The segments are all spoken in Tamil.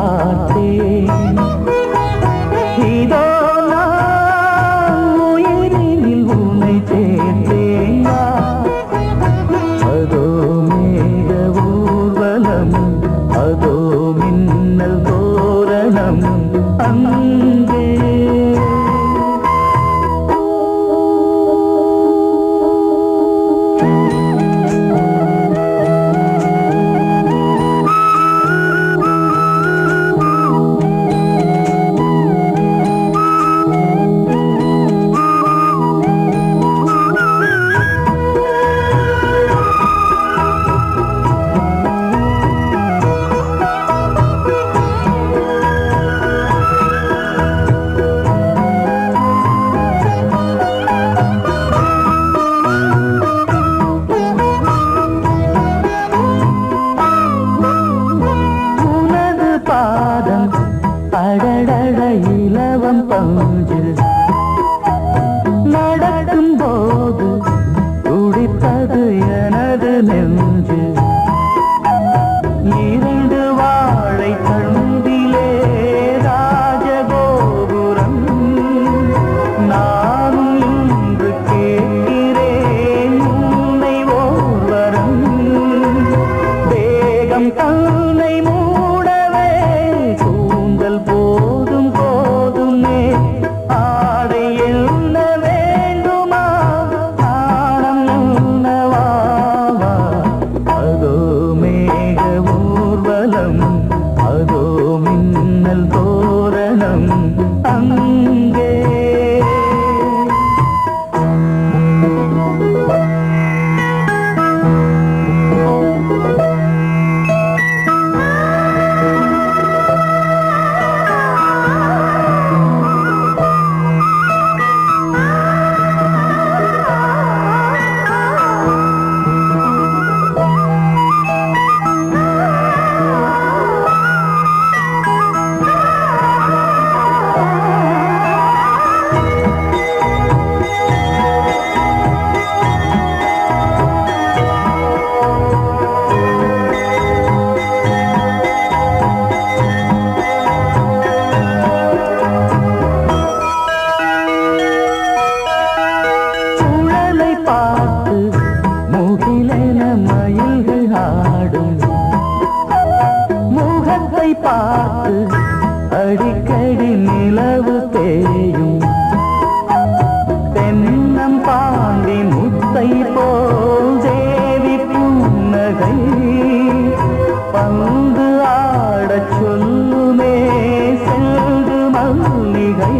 பார்த்தேன். இதோ நான் உயிரினில் உன்னை சேர்த்தேன். அதோ மேக ஊர்வலம், அதோ மின்னல் தோரணம் அங்கே. அடடட இலவம் பஞ்சு நடக்கும் போது துடித்தது எனது நெஞ்சு. இரண்டு வாழை தண்டிலே ராஜகோபுரம். நானும் இன்று கேட்கிறேன் உன்னை ஓர்வரம். தேகம் தன்னை மூடவே கூந்தல் போதும் போதுமே. ஆடை என்ன வேண்டுமா, நாணம் என்னவா? அதோ மேக ஊர்வலம், அதோ மின்னல் தோரணம் அங்கே. மயில்கள் ஆடும் முகத்தை பார்த்து அடிக்கடி நிலவு தேயும். தென்னம் பாண்டி முத்தை போல் தேவி புன்னகை பந்து ஆடச் சொல்லுமே செல்கு மல்லிகை.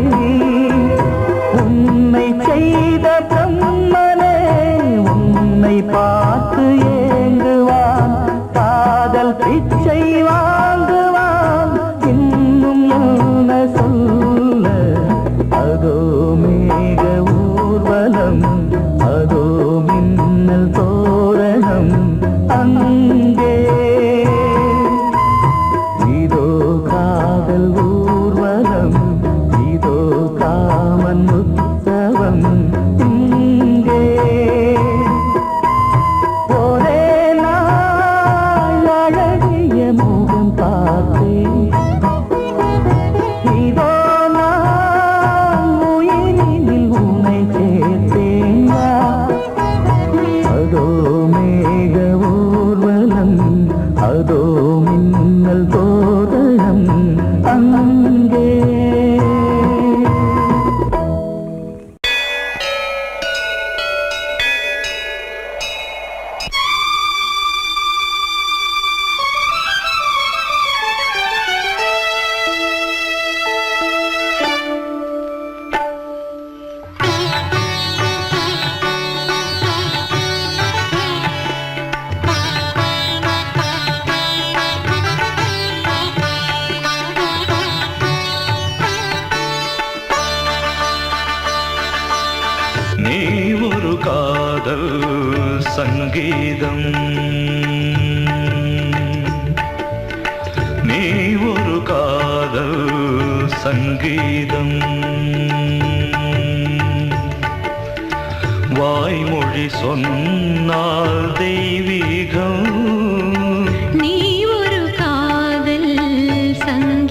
உன்னை செய்த பிரம்மனே உன்னை பார்த்து ஏங்குவான். காதல் பிச்சை வாங்குவான். இன்னும் என்ன சொல்ல? அதோ மேக ஊர்வலம், அதோ மின்னல் தோரணம் அங்கே. இதோ காதல் ஊர்வலம், இதோ காமன் உற்சவம் இங்கே. ஒரே நாள் அழகிய முகம் பார்த்தேன். இதோ நான் உயிரினில் உன்னை சேர்த்தேன். அதோ மேக ஊர்வலம், அதோ மின்னல் தோரணம் அங்கே. நீ ஒரு காதல் சங்கீதம், நீ ஒரு காதல் சங்கீதம். வாய்மொழி சொன்னால் தெய்வீகம். நீ ஒரு காதல் சங்கீதம்.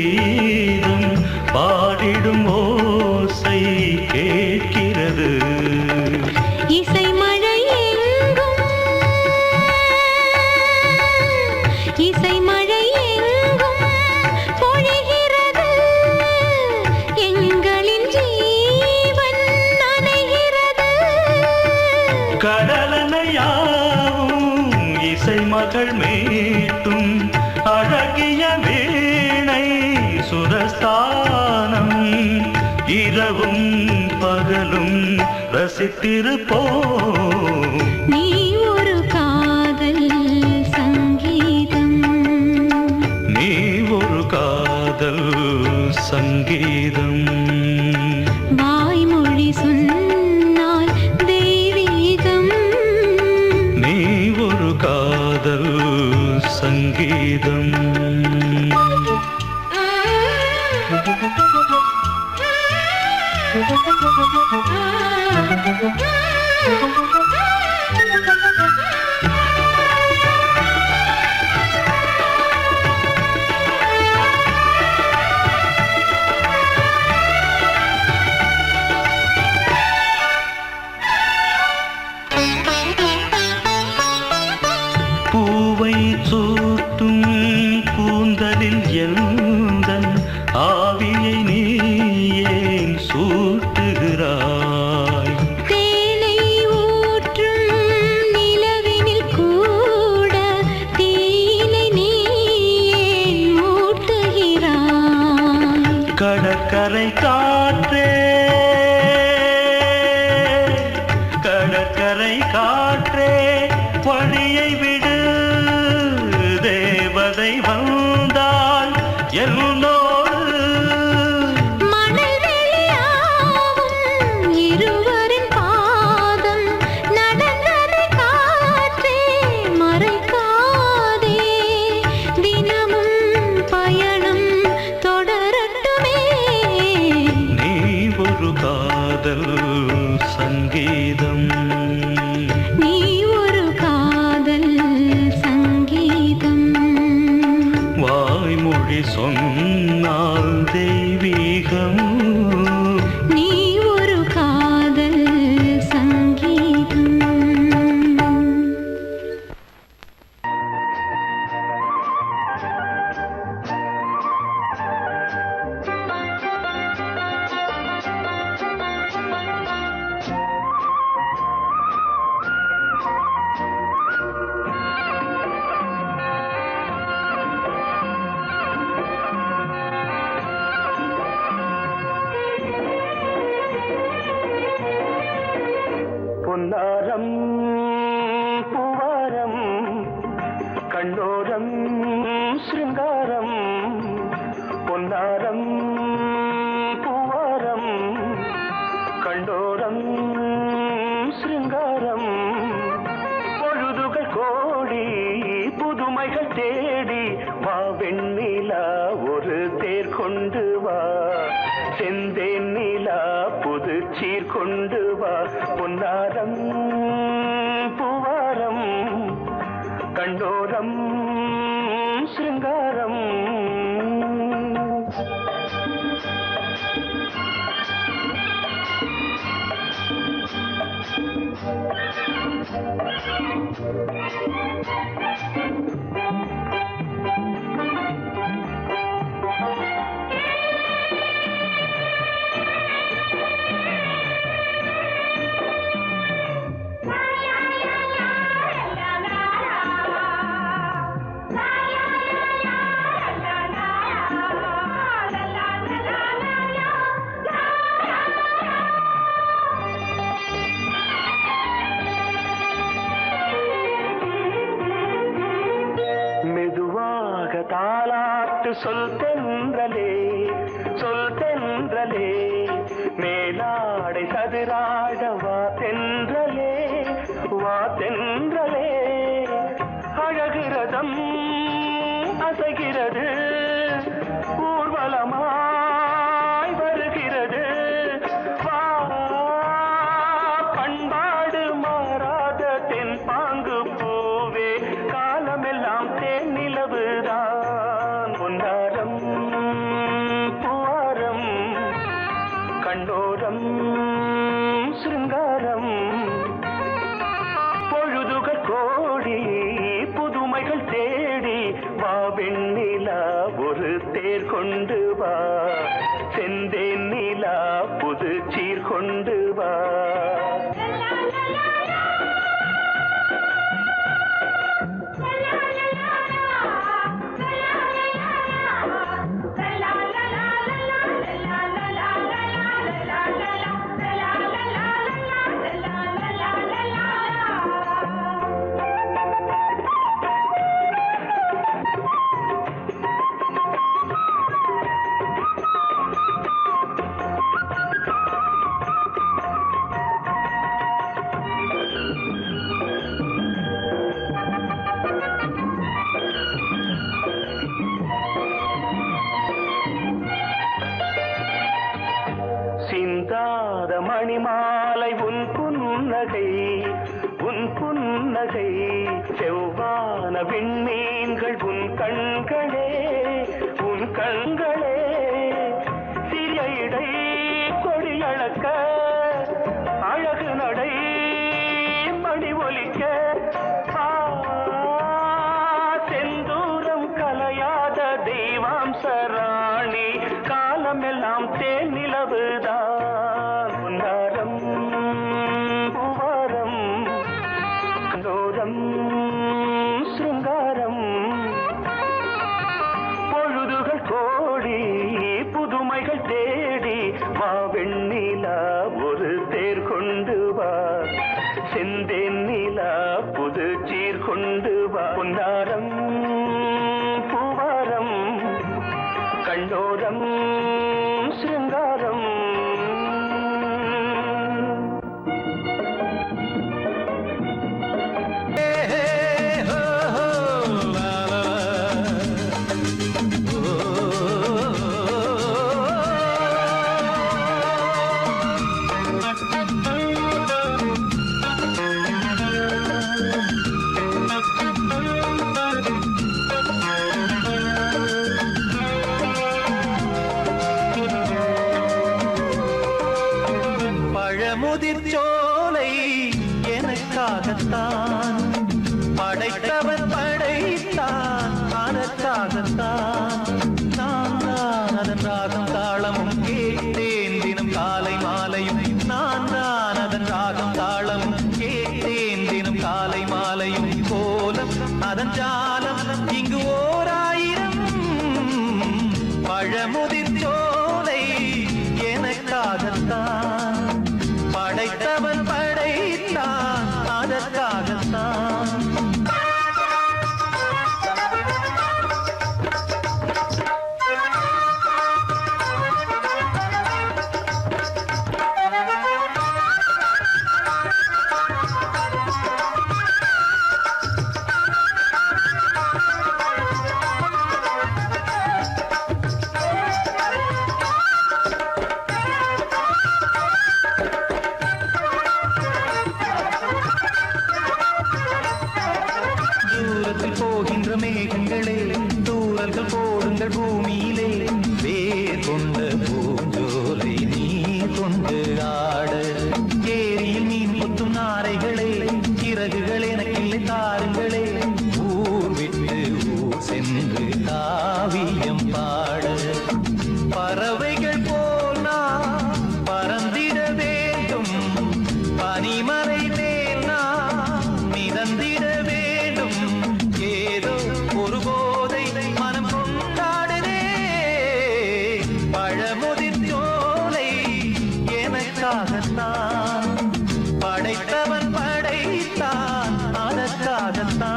கீதம் பாடிடும் ஓசை கேட்கிறது. இசை மழை எங்கும் இசை மழை எங்கும் பொழிகிறது. எங்களின் ஜீவன் நனைகிறது. கடலனையாவும் இசை மகள் மீட்டும் அழகிய வீணை சுரஸ்தானம். இரவும் பகலும் ரசித்திருப்போம். நீ ஒரு காதல் சங்கீதம். நீ ஒரு காதல் சங்கீதம். வாய்மொழி சொன்னால் தெய்வீகம். நீ ஒரு காதல் சங்கீதம். பூவை சூட்டும் கூந்தலில் எந்தன் ஆவியை நீ ஏன் சூட்டுகிறாய்? தேனை ஊற்றும் நிலவினில் கூட தீனை நீ ஏன் மூட்டுகிறாய்? கடற்கரை காற்றே, கடற்கரை காற்றே வழியை விடு. தேவதை வந்தால் என்னோடு மணல் வெளியாகும் இருவரின் பாதம் நடந்ததை காற்றே மறைக்காதே. தினமும் பயணம் தொடரட்டுமே. நீ ஒரு காதல் சங்கீதம். நீ ஒரு காதல் சங்கீதம். வாய்மொழி சொன்னால் தெய்வீகம். நீ ஒரு காதல் சங்கீதம். பொன்னாரம் பூவாரம் கண்ணோரம் சிருங்காரம். பொன்னாரம் பூவாரம் கண்ணோரம் சிருங்காரம். பொழுதுகள் கோடி புதுமைகள் தேடி வா வெண்ணிலா ஒரு தேர் கொண்டு வா. செந்தேன் நிலா புது சீர் கொண்டு வா. பொன்னாரம் பூவாரம் கண்டோரம் சிருங்காரம். தாலாட்டு சொல் தென்றலே சொல் தென்றலே. மேலாடை சதுராட வா தென்றலே வா தென்றலே. அழகிறதம் அசைகிறது ஊர்வலமாய் வருகிறது. வா பண்பாடு மாறாத தென் பாங்கு பூவே காலமெல்லாம் தேன் நிலவுதான். பொன்னாரம் பொன்னாரம் சிருங்காரம் பொழுதுகள் கோடி புதுமைகள் தேடி வா வெண்ணிலா ஒரு தேர் கொண்டு வா செந்தேன் நிலா புது சீர் கொண்டு வா சிந்தாத மணிமாலை உன் புன்னகை செவ்வான விண்மீன்கள் உன் கண்களே சிறிய இடை கொடியளக்க அழகு நடை மணி ஒலிக்க செந்தூரம் கலையாத தெய்வாம்சராணி காலமெல்லாம் தேன் நிலவுதான் பொன்னாரம் பூவாரம் கண்டோரம் சிருங்காரம் பொழுதுகள் கோடி புதுமைகள் தேடி வா வெண்ணிலா ஒரு தேர் கொண்டு வா செந்தேன் நிலா புது சீர் கொண்டு வா பொன்னாரம் பூவாரம் கண்டோரம் சிருங்காரம் முதிர்ச்சோலை எனக்காகத்தான் படைத்தவன் படைத்தான் அதற்காகத்தான் நான் தான் அதன் ராகம் தாளமும் கேட்டேன் தினம் காலை மாலையும் நான் தான் அதன் ராகம் தாளமும் கேட்டேன் தினம் காலை மாலையும் கோலம் அதன் ஜாலம் இங்கு ஓராயிரம் பழமுதிர்ச்சோலை எனக்காகத்தான் படைத்தவன் படைத்தான் அதற்காகத்தான் போகின்ற மேகங்களே தூரல்கள் போடுங்கள் பூமியிலே வேர் கொண்ட பூஞ்சோலை நீ கொண்டு ஆட ஏரியில் மீன் கொத்தும் நாரைகளே இறகுகள் எனக்கில்லை தாருங்களே ஊர் விட்டு ஊர் சென்று காவியம் பாட பறவைகள் போல் நான் பறந்திட வேண்டும் பனிமலை மேல் நான் மிதந்திட வேண்டும் ஏதோ ஒரு போதை மனம் கொண்டாடுதே பழமுதிர்ச்சோலை எனக்காகத்தான் படைத்தவன் படைத்தான் அதற்காகத்தான்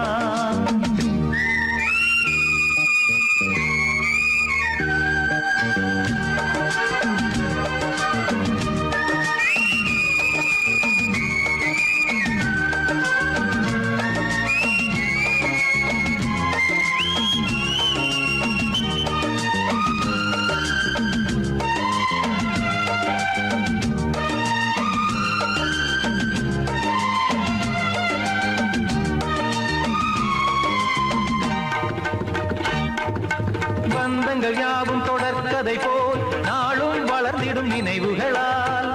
பந்தங்கள் யாவும் தொடர்கதை போல் நாளும் வளர்ந்திடும் நினைவுகளால்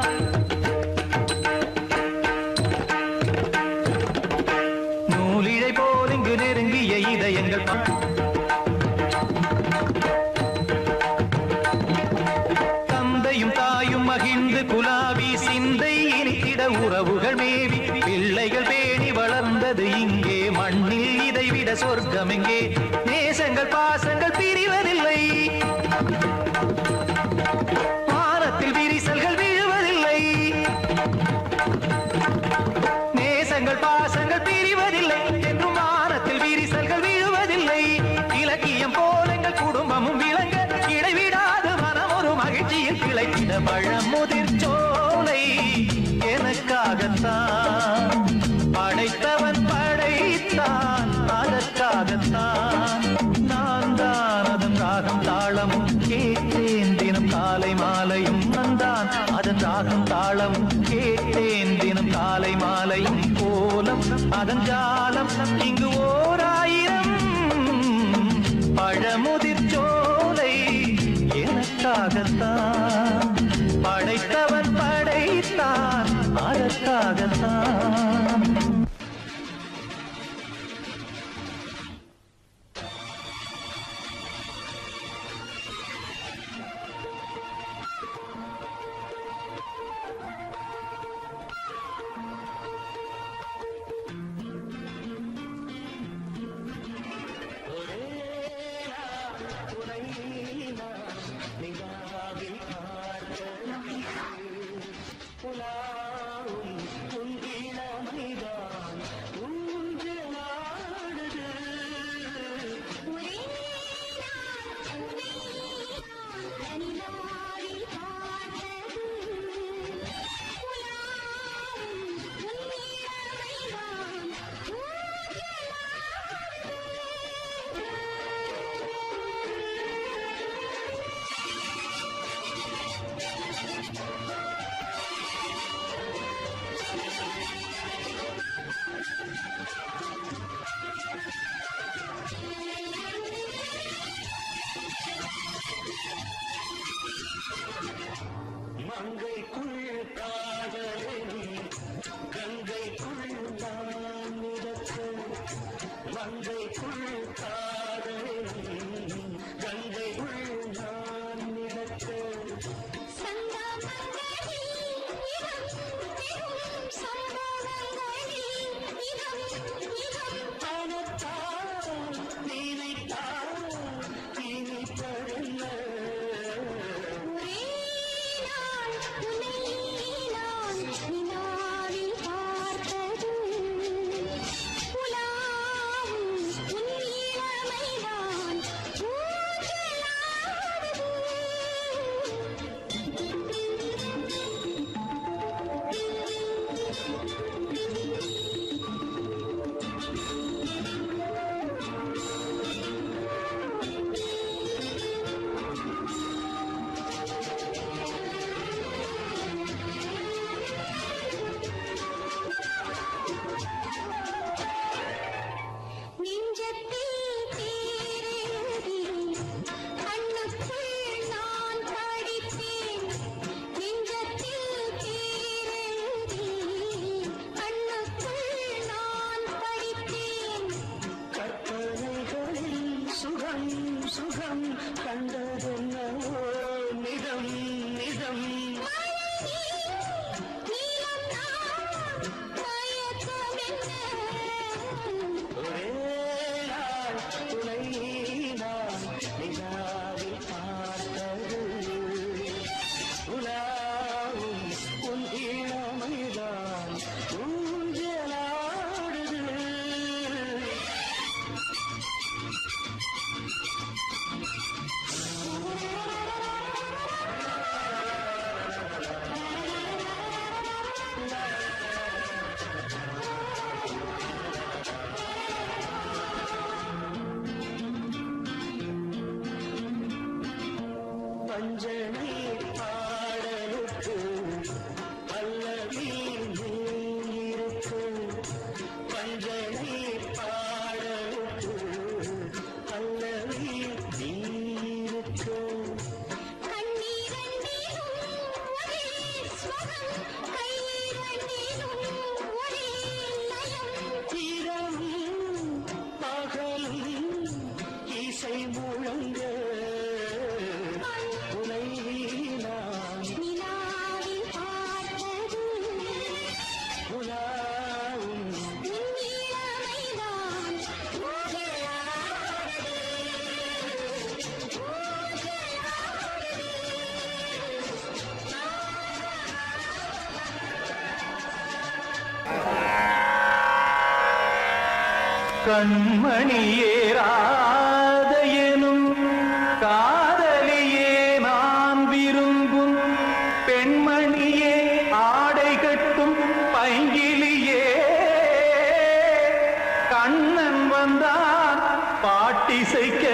சொர்க்கம் எங்கே நேசங்கள் பாசங்கள் பிரிவதில்லை வானத்தில் விரிசல்கள் விழுவதில்லை நேசங்கள் பாசங்கள் பிரிவதில்லை என்றும் வானத்தில் விரிசல்கள் விழுவதில்லை இலக்கியம் போலங்கள் குடும்பமும் விளங்க இடைவிடாது மனம் ஒரு மகிழ்ச்சியில் கிளைத்திட பழமுதிர் சோலை எனக்காகத்தான் படைத்தவன் படைத்தான் அதற்காகத்தான் நான் தான் அதன் ராகம் தாளமும் கேட்டேன் தினம் காலை மாலையும் நந்தான் அதன் ராகம் தாளமும் கேட்டேன் தினம் காலை மாலையும் கோலம் அதன் ஜாலம் இங்கு ஓர் ஆயிரம் பழமுதிர் சோலை எனக்காகத்தான் படைத்தவன் படைத்தான் அதற்காகத்தான் இசை முழங்க உனை கண்மணியேராத எனும் காதலியே நான் விரும்பும் பெண்மணியே ஆடை கட்டும் பைங்கிலியே கண்ணன் வந்தான் பாட்டிசைக்க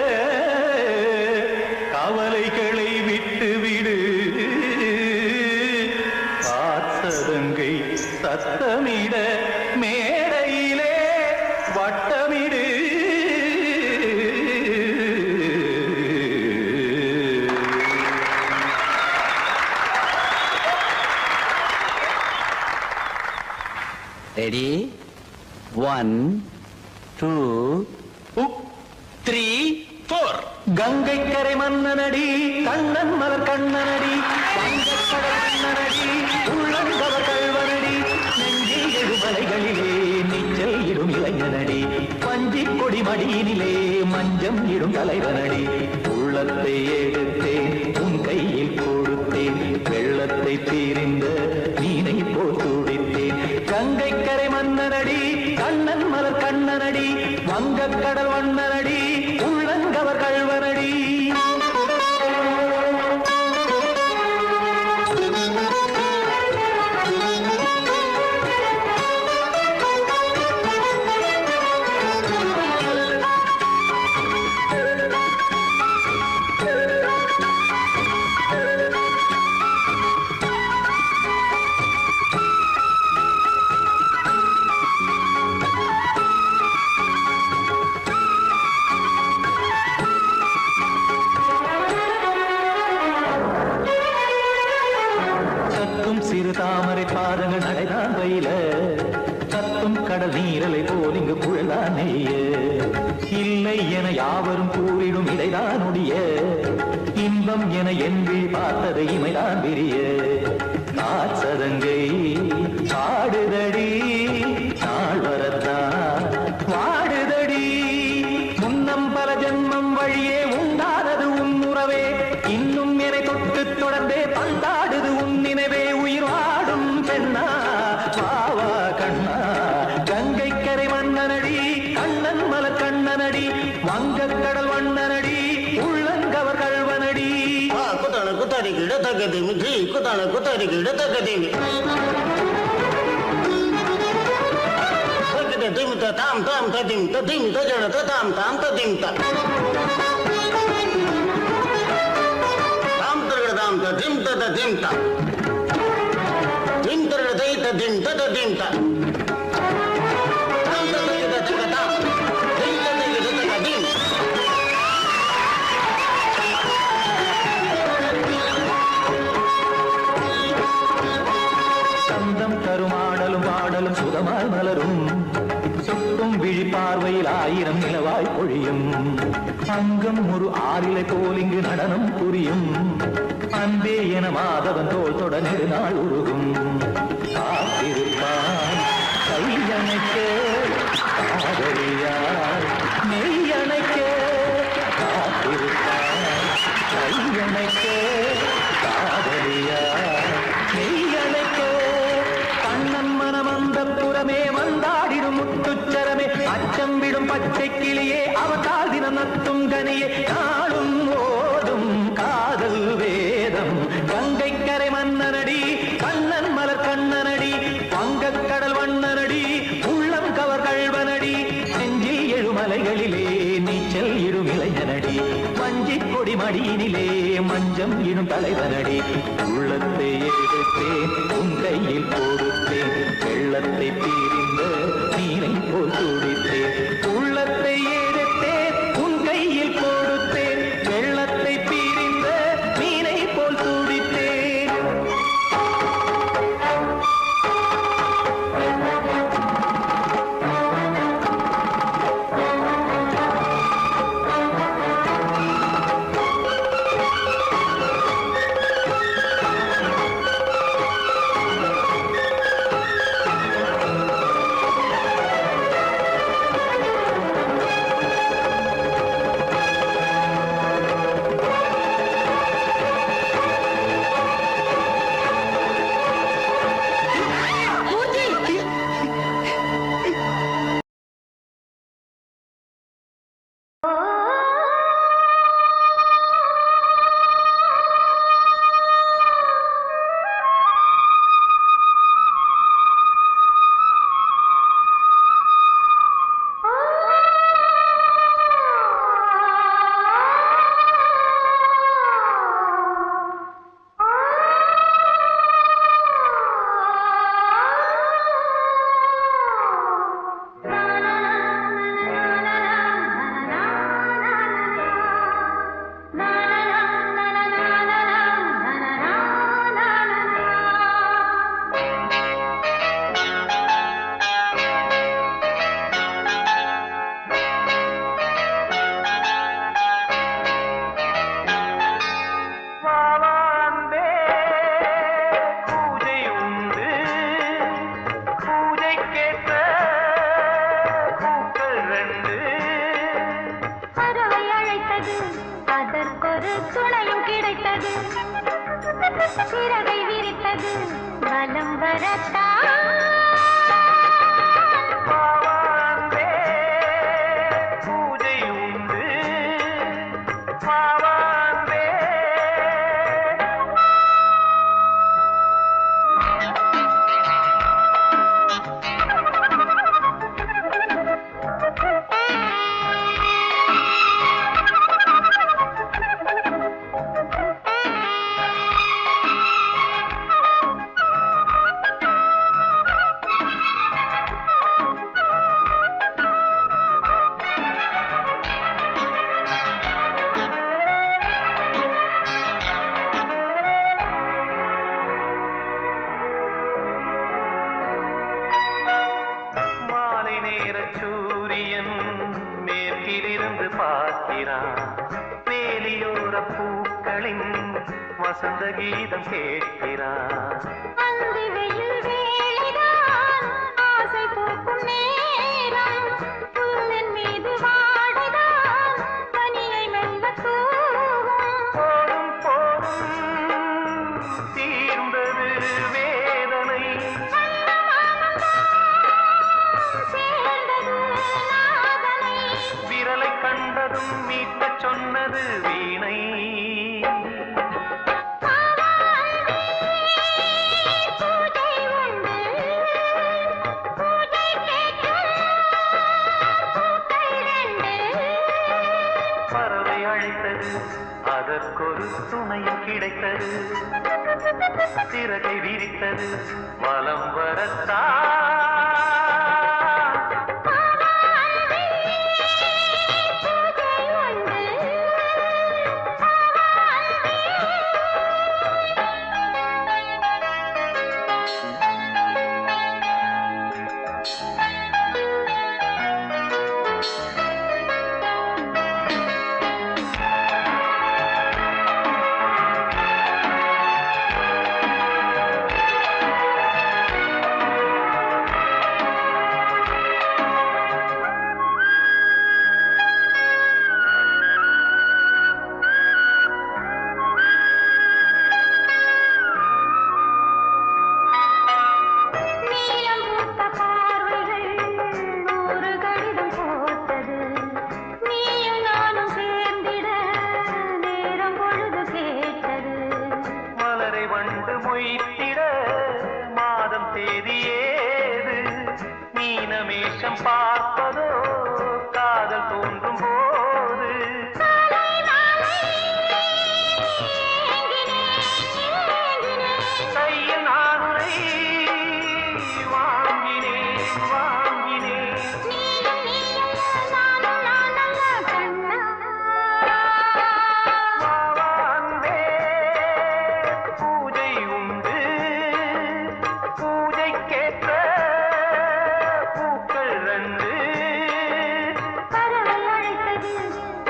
கவலைகளை விட்டுவிடு பாசதங்கை சத்தமிட மேடையிலே வட்டமிடு ரெடி 1 2 3 4 கங்கை கரை மன்னனடி கண்ணன் மலர் கண்ணனடி வங்கக்கடல் கண்ணனடி உள்ளங்கவர் கல்வனடி நெஞ்சில் எழுமலைகளிலே நீச்சல் இடும் இளைஞனடி பஞ்சிக் கொடி மடியினிலே மஞ்சம் இடும் தலைவனடி உள்ளத்தை எடுத்தேன் உன் கையில் கொடுத்தேன் வெள்ளத்தை தீரிந்த மீனை போல் துடித்தேன் கங்கை கரை மன்னனடி கண்ணன் மலர் கண்ணனடி வங்கக்கடல் வண்ணனடி உள்ளங்கவர் கல்வனடி சிறு தாமரை பாதங்கள் நடைதான் வயில கத்தும் கடல் நீரலை போல் இங்கு குழலான் நெய்ய இல்லை என யாவரும் கூறிடும் இடைதான் உடைய இன்பம் என என்பி பார்த்ததை இமைதான் விரிய காசதங்கை பாடுதடி நாள் வரத்தான் வாடுதடி முன்னம் பல ஜென்மம் வழியே உண்டானது உன் உறவே இன்னும் என்னை தொட்டு தொடர்ந்தே பந்தாடுது உன் நினைவே உயிர் வாடும் பெண்ணா பாவா கண்ணா கங்கை கரை மன்னனடி கண்ணன் மலர் கண்ணனடி வங்கக்கடல் வண்ணனடி உள்ளங்கவர் கல்வனடி குத்தான குத்தாரிக்கு இடத்தக்கதேமி ஜி குத்தான குத்தாரிக்கு இடத்தக்கதேமி திமித்த தாம் தாம் ததிமித்த திமித்த ஜடத தாம் தாம் ததிமித்த தாம் தரகட தாம் ததிமித்த ததிமித்த திம் தரகட தைத்த திமித்த ததிமித்த தாம் தரகட தக்க தாம் தைத்த தைத்த தக்க திம் சந்தம் கருமாடலும் பாடலும் சுதமாய் மலரும் சொட்டும் விழி பார்வையில் ஆயிரம் நிலவாய் பொழியும் அங்கம் ஒரு ஆறிலை போல் இங்கு நடனம் புரியும் அன்பே என மாதவன் தோல் தொட நெடுநாள் உருகும் காத்திருப்பான் கையணைக்க காதலியார் மெய்யணைக்க காத்திருப்பான் கையணைக்க காதலியார் மெய்யணைக்க கண்ணன் மனமந்த புறமே வந்தாடிடும் முத்துச்சரமே அச்சம் விடும் பச்சை கிளியே அவதால் தினம் நத்தும் கனியே நாளும் ஓதும் காதல் வேதம் கங்கை கரை மன்னனடி கண்ணன் மலர் கண்ணனடி வங்கக்கடல் வண்ணனடி உள்ளம் கவர் கல்வனடி நெஞ்சில் எழுமலைகளிலே நீச்சல் இடும் இளைஞனடி வஞ்சிக் கொடி மடியினிலே மஞ்சம் இடும் தலைவனடி உள்ளத்தை எடுத்தேன் உன் கையில் கொடுத்தேன் வெள்ளத்தை தீரிந்த நீனை போல் துடித்தேன் உள்ளத்தை எடுத்தேன் உன் கையில் கொடுத்தேன் வெள்ளத்தை பீரிந்த மீனை போல் துடித்தேன் அழைத்தது சிறகை விரித்தது வலம் வரத்தான் பாவாந்தே பூஜை உண்டு பாவாந்தே மாலை நேர சூரியன் மேற்கிலிருந்து பார்க்கிறான் வேலியோர பூக்களின் வசந்த கீதம் கேட்கிறான் அந்தி வெயில் வேளைதான் ஆசை பூக்கும் நேரம் புல்லின் மீது வாடைதான் பனியை மெல்ல தூவும் போதும் போதும் தீர்ந்தது வேதனை சேர்ந்தது நாதனை விரலை கண்டதும் மீட்டச் சொன்னது வீணை பூஜை உண்டு பூஜை கேட்க பூக்கள் ரெண்டு பறவை அழைத்தது அதற்கொரு துணையும் கிடைத்தது சிறகை விரித்தது வலம் வரத்தான் பூஜை உண்டு நீலம் பூத்த பார்வைகள் நூறு கடிதம் போட்டது நீயும் நானும் சேர்ந்திட நேரம் பொழுது கேட்டது மலரை வண்டு மொய்த்திட மாதம் தேதி ஏது மீனமேஷம் பார்ப்பதோ காதல் தோன்றும் போது சாலை மாலை ஏங்கினேன் ஏங்கினேன் கையில் நானுரை வாங்கினேன் வாங்கினேன் நீயும் நீயல்ல நானும் நானல்ல கண்ணா பாவாந்தே பூஜை உண்டு பூஜைக்கேற்ற பூக்கள் ரெண்டு பறவை அழைத்தது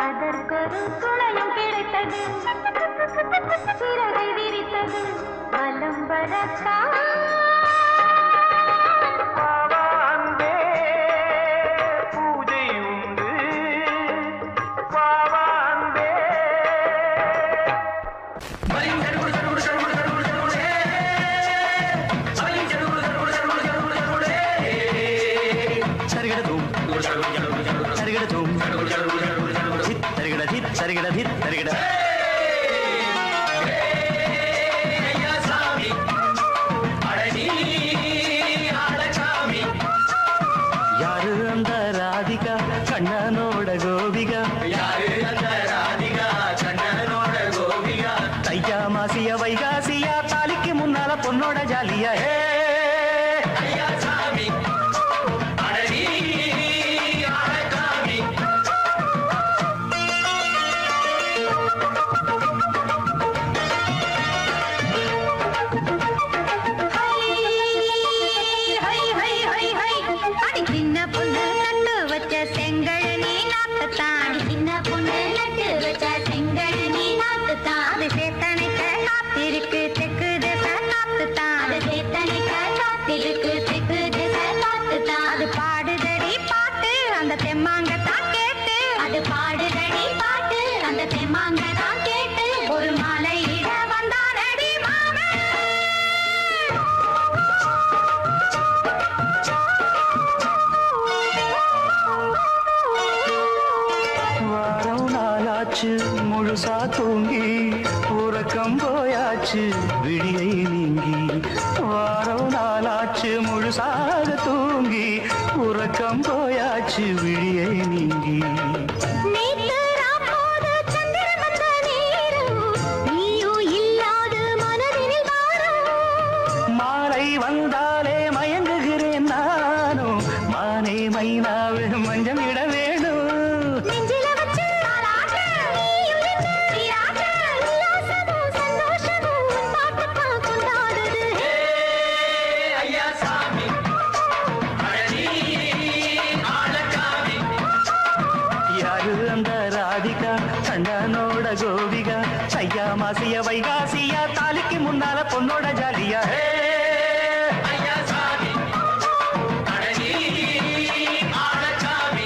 அதற்கொரு துணையும் கிடைத்தது சிறகை விரித்தது வலம் வரத்தான் பாவாந்தே பூஜை உண்டு பாவாந்தே சரிகடதும் சரிகடதும் சரிகட சரிகட சரிகட யாரு அந்த ராதிகா கண்ணனோட கோபிகா தையா மாசிய வைகாசியா தாலிக்கு முன்னால பொண்ணோட ஜாலியா அடி சின்ன பொண்ணு நட்டு வச்ச செங்கழனி நாத்துத்தான் சின்ன பொண்ணு நட்டு வச்ச செங்கழனி நாத்துத்தான் அது சேத்தனைக்க காத்திருக்கு தெற்கு தேச நாத்துத்தான் அது சேத்தனைக்க போயாச்சு விழியை நீங்கி வாரம் நாளாச்சு முழுசாக தூங்கி உறக்கம் போயாச்சு விழியை நீங்கி நேத்து ராப்போது சந்திரன் வந்த நேரம் நீயோ இல்லாத மனதினில் வாரம் மாலை வந்தாலே மயங்குகிறேன் நானும் மானே மைனாவே மஞ்சம் இட வேணும் நெஞ்சில வச்சு தாலாட்ட நீயும் நின்று நீராட்ட உல்லாசமும் சந்தோஷமும் உன் பாட்டுத்தான் கொண்டாடுது ஐயா சாமி அழகி ஆளக்காமி யாரு அந்த ராதிகா கண்டனோட கோபிகா ஐயா மாசிய வைகாசியா தாலிக்கு முன்னால பொண்ணோட ஜாலியா ஐயா சாமி அழகி ஆளக்காமி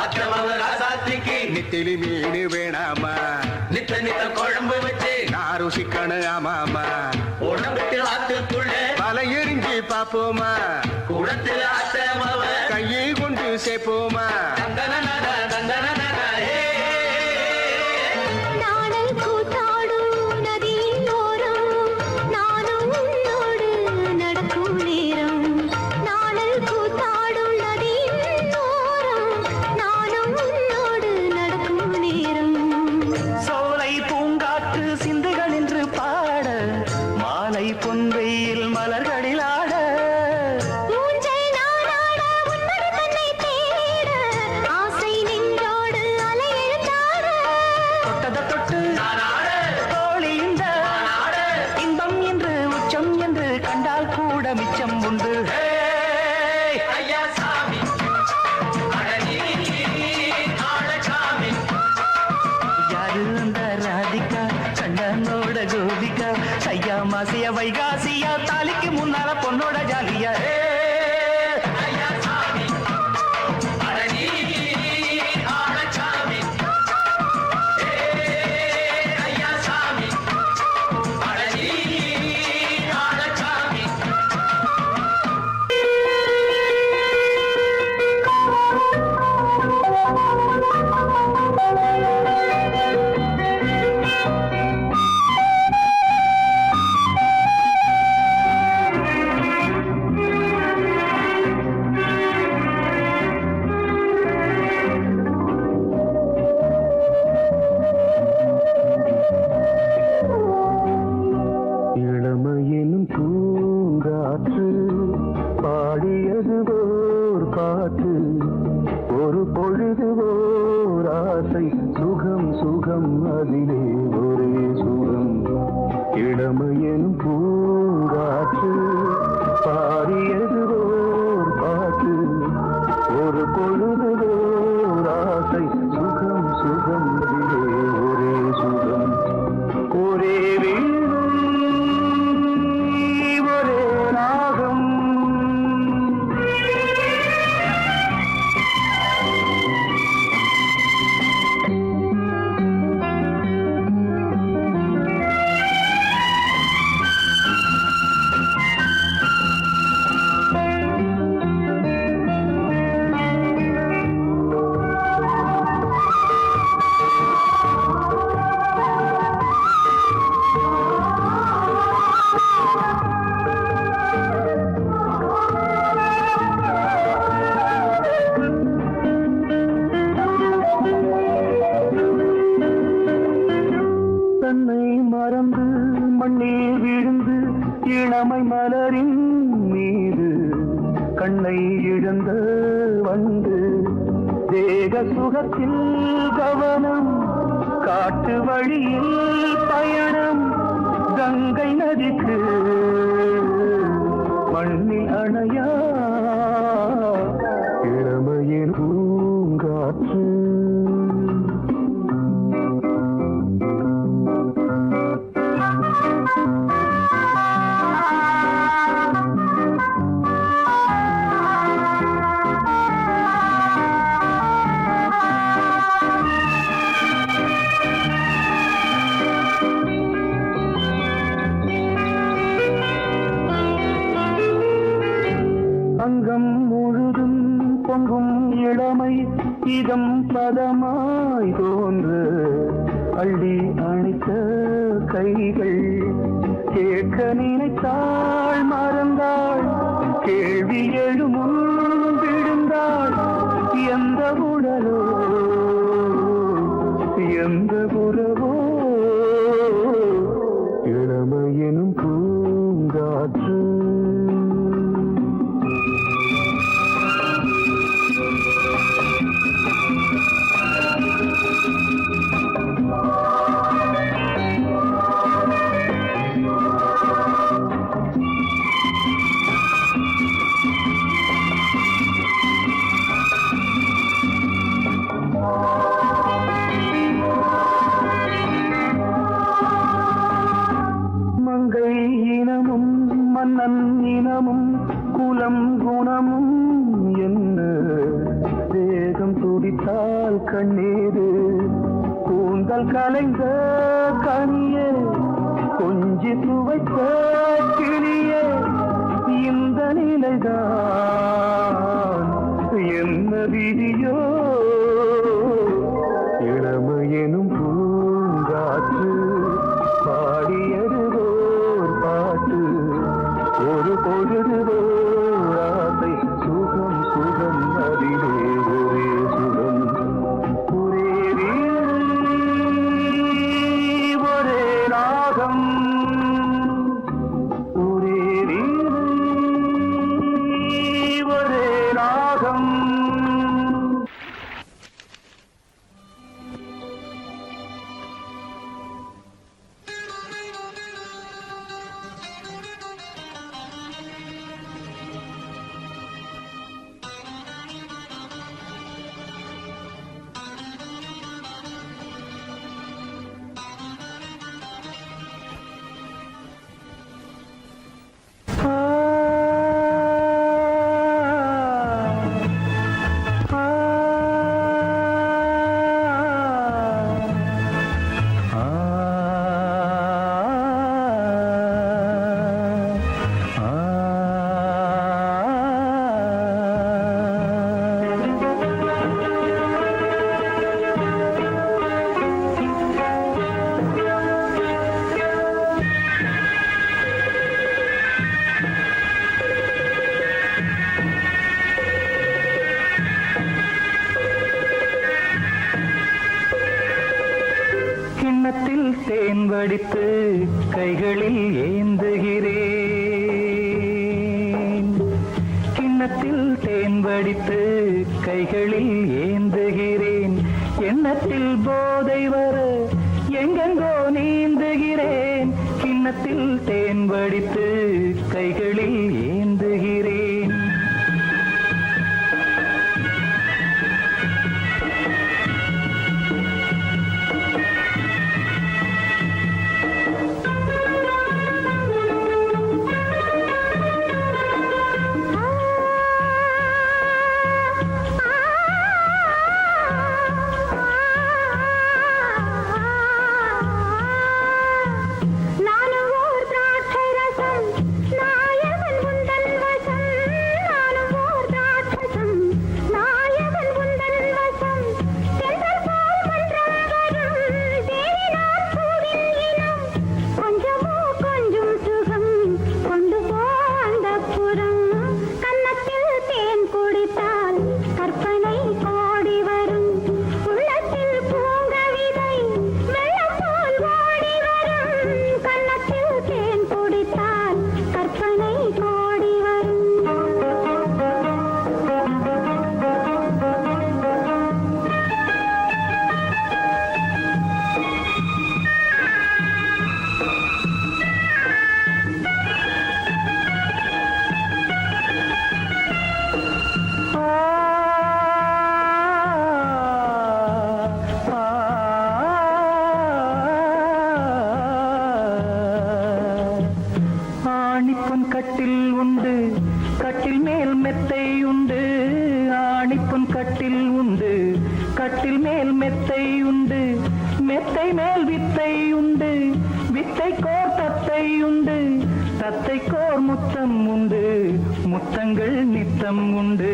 அத்தமவ ராசாத்திக்கு நித்திலி மீன் வேணாமா நித்த நித்த குழம்பு வச்சு நான் ருசிக்கணும் ஆமாமா உடம்புக்கு ஆத்துக்குள்ள பல எரிஞ்சு பாப்போமா குடத்துல அத்தமவ கையை கொண்டு சேர்ப்போமா தந்தனனன தந்தனனன நாடல் கூத்தாடும் நதியின் ஓரம் நானும் உன்னோடு நடக்கும் நேரம் நாடல் கூத்தாடும் நதியின் ஓரம் நானும் உன்னோடு நடக்கும் நேரம் சோலை பூங்காற்று சிந்துகள் என்று பாட மாலை பொன்வெயில் மலர்களில் ஆட ஊஞ்சல் நாடாட உன்மடி தன்னை தேட ஆசை நெஞ்சோடு அலை எழுந்தாட தொட்டத தொட்டு நானாட தோழி இந்த நானாட இன்பம் என்று உச்சம் என்று கண்டால் கூட மிச்சம் உண்டு ஐயா சாமி அழகி ஆளக்காமி யாரு அந்த ராதிகா கண்டனோட கோபிகா ஐயா மாசிய வைகாசியா தாலிக்கு முன்னால பொண்ணோட ஜாலியா ஐயா சாமி அழகி ஆளக்காமி ஐயா சாமி அழகி ஆளக்காமி இளமையினும் பூங்காற்று பாடியது ஓர் பாட்டு ஒரு பொழுது ஓர் ஆசை சுகம் சுகம் அதிலே ஒரே சுகம் இளமையினும் பூங்காற்று பாடியது ஓர் பாட்டு ஒரு பொழுது ஓர் ஆசை சுகம் சுகம் அதிலே ஒரே சுகம் ஒரே வீணை ஒரே ராகம் தன்னை மறந்து மண்ணில் விழுந்து இளமை மலரின் மீது கண்ணை இழந்த வந்து தேக சுகத்தில் கவனம் காட்டு வழியில் பயணம் கங்கை நதிக்கு மண்ணில் அணையா இளமையின் பூங்காற்று பொங்கும் இளமை இதம் பதமாய் தோன்று அள்ளி அணைத்த கைகள் கேட்க நினைத்தாள் மறந்தாள் கேள்வி எழுமுன் விழுந்தாள் எந்த உடலோ எந்த உறவோ இளமையெனும் பூங்காற்று மன்னன் இனமும் குலம் குணமும் என்ன வேகம் துடித்தால் கண்ணீரு கூந்தல் கலைந்த கனியே கொஞ்சி துவைத்த கிளியே இந்த நிலைதான் என்ன விதியோ இளமையெனும் பூங்காற்று பாடியதுவோர் பாட்டு ஒரு பொழுதுவோர் ஆசை சுகம் சுகம் அதிலே ஒரே சுகம் ஒரே வீடு ஒரே ராகம் ஒரே வீடு ஒரே ராகம் கிண்ணத்தில் தேன் வடித்து கைகளில் ஏந்துகிறேன் கிண்ணத்தில் தேன் வடித்து கைகளில் ஏந்துகிறேன் எண்ணத்தில் போதை வர எங்கெங்கோ நீந்துகிறேன் கிண்ணத்தில் தேன் வடித்து கைகளில் ஏந்துகிறேன் கட்டில் உண்டு கட்டில் மேல் மெத்தை உண்டு ஆணிப்பொன் கட்டில் உண்டு கட்டில் மேல் மெத்தை உண்டு மெத்தை மேல் வித்தை உண்டு வித்தை கோர் தத்தை உண்டு தத்தை கோர் முத்தம் உண்டு முத்தங்கள் நித்தம் உண்டு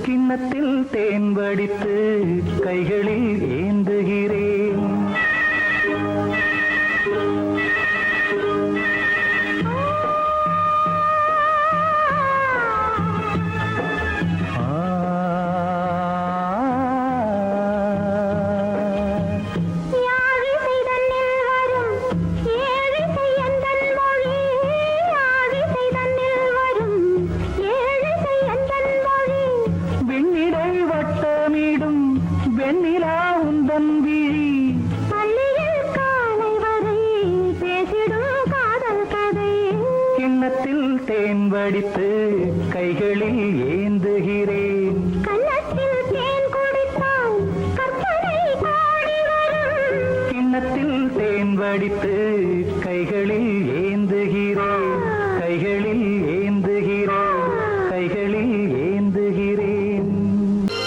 கிண்ணத்தில் தேன் வடித்து கைகளில் ஏந்துகிறேன் யாழிசை தன்னில் வரும் ஏழிசை எந்தன் மொழி யாழிசை தன்னில் வரும் ஏழிசை எந்தன் மொழி வெண்ணிடை வட்டமிடும் வெண்ணிலா உந்தன் விழி பள்ளியில் காலை வரை பேசிடும் காதல் கதை கிண்ணத்தில் தேன் வடித்து கைகளில் ஏந்துகிறேன் கன்னத்தில் தேன் குடித்தால் கற்பனை பாடி வரும் கிண்ணத்தில் தேன் வடித்து கைகளில் ஏந்துகிறேன் கைகளில்